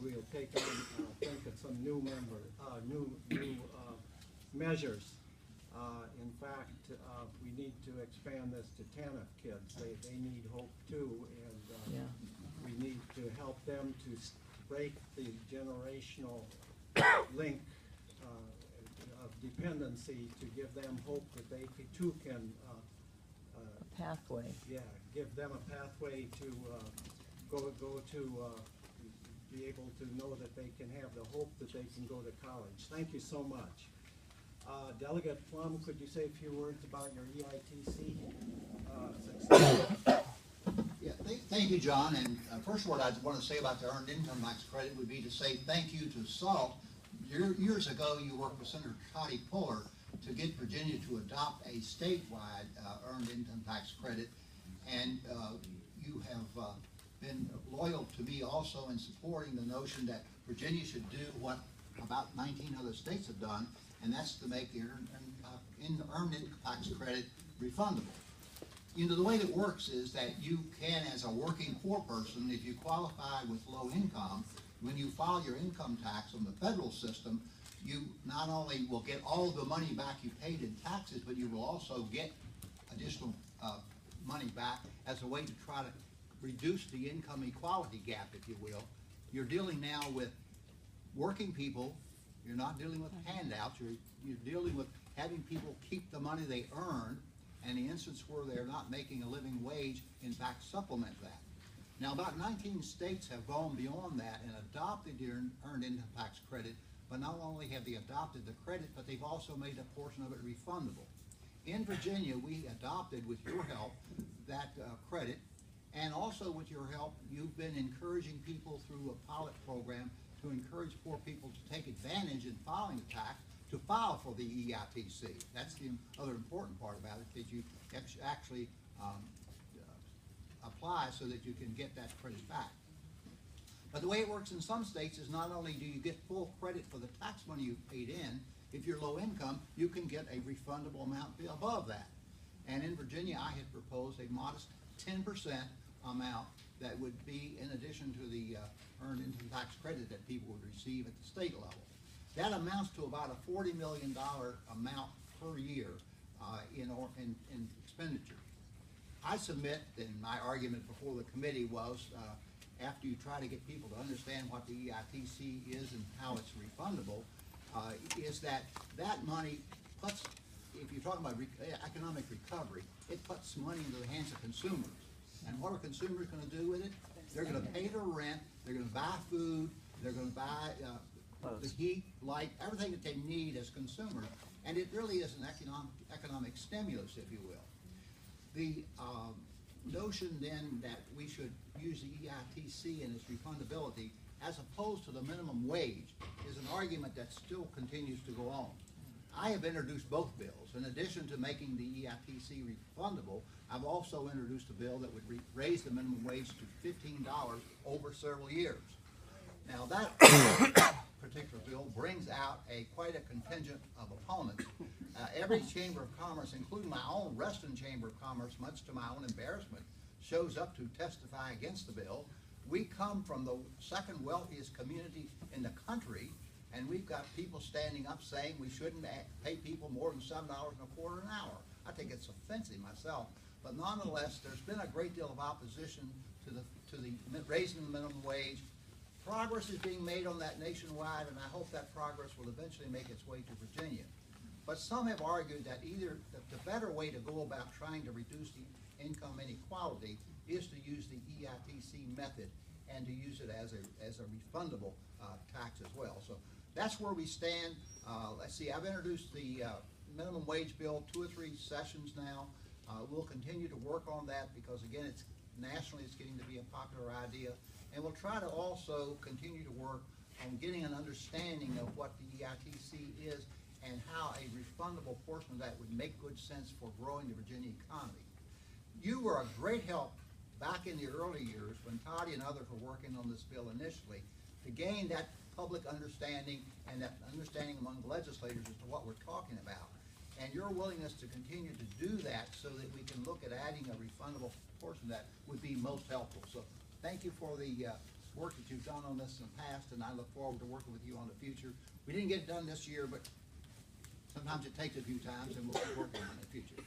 we'll take on, think of some new measures. In fact, we need to expand this to TANF kids. They need hope too, and we need to help them to break the generational link of dependency, to give them hope that they too can A pathway. yeah, give them a pathway to go to be able to know that they can have the hope that they can go to college. Thank you so much. Delegate Plum, could you say a few words about your EITC success? Yeah, thank you, John. And first word I want to say about the Earned Income Tax Credit would be to say thank you to SALT. Years ago, you worked with Senator Toddy Puller to get Virginia to adopt a statewide Earned Income Tax Credit, and you have been loyal to me also in supporting the notion that Virginia should do what about 19 other states have done, and that's to make the Earned Income Tax Credit refundable. You know, the way it works is that you can, as a working poor person, if you qualify with low income, when you file your income tax on the federal system, you not only will get all the money back you paid in taxes, but you will also get additional money back as a way to try to reduce the income equality gap, if you will. You're dealing now with working people. You're not dealing with handouts. You're dealing with having people keep the money they earn, and the instance where they're not making a living wage, in fact, supplement that. Now, about 19 states have gone beyond that and adopted the Earned Income Tax Credit, but not only have they adopted the credit, but they've also made a portion of it refundable. In Virginia, we adopted, with your help, that credit, and also with your help, you've been encouraging people through a pilot program to encourage poor people to take advantage in filing the tax, to file for the EITC. That's the other important part about it, that you actually apply so that you can get that credit back. But the way it works in some states is not only do you get full credit for the tax money you've paid in, if you're low income, you can get a refundable amount above that. And in Virginia, I had proposed a modest 10% amount that would be in addition to the Earned Income Tax Credit that people would receive at the state level. That amounts to about a $40 million amount per year in expenditure. I submit, and my argument before the committee was, after you try to get people to understand what the EITC is and how it's refundable, is that money puts, if you're talking about economic recovery, it puts money into the hands of consumers. And what are consumers going to do with it? They're going to pay their rent, they're going to buy food, they're going to buy the heat, light, everything that they need as consumers. And it really is an economic stimulus, if you will. The notion then that we should use the EITC and its refundability as opposed to the minimum wage is an argument that still continues to go on. I have introduced both bills. In addition to making the EITC refundable, I've also introduced a bill that would raise the minimum wage to $15 over several years. Now that particular bill brings out quite a contingent of opponents. Every Chamber of Commerce, including my own Reston Chamber of Commerce, much to my own embarrassment, shows up to testify against the bill. We come from the second wealthiest community in the country, and we've got people standing up saying we shouldn't pay people more than $7.25 an hour. I think it's offensive myself, but nonetheless, there's been a great deal of opposition to the raising the minimum wage. Progress is being made on that nationwide, and I hope that progress will eventually make its way to Virginia. But some have argued that either the better way to go about trying to reduce the income inequality is to use the EITC method and to use it as a refundable tax as well. So that's where we stand. Let's see, I've introduced the minimum wage bill 2 or 3 sessions now. We'll continue to work on that because, again, it's nationally it's getting to be a popular idea. And we'll try to also continue to work on getting an understanding of what the EITC is and how a refundable portion of that would make good sense for growing the Virginia economy. You were a great help back in the early years when Toddy and others were working on this bill initially to gain that public understanding and that understanding among legislators as to what we're talking about. And your willingness to continue to do that so that we can look at adding a refundable portion of that would be most helpful. So thank you for the work that you've done on this in the past, and I look forward to working with you on the future. We didn't get it done this year, but sometimes it takes a few times, and we'll keep working on it in the future.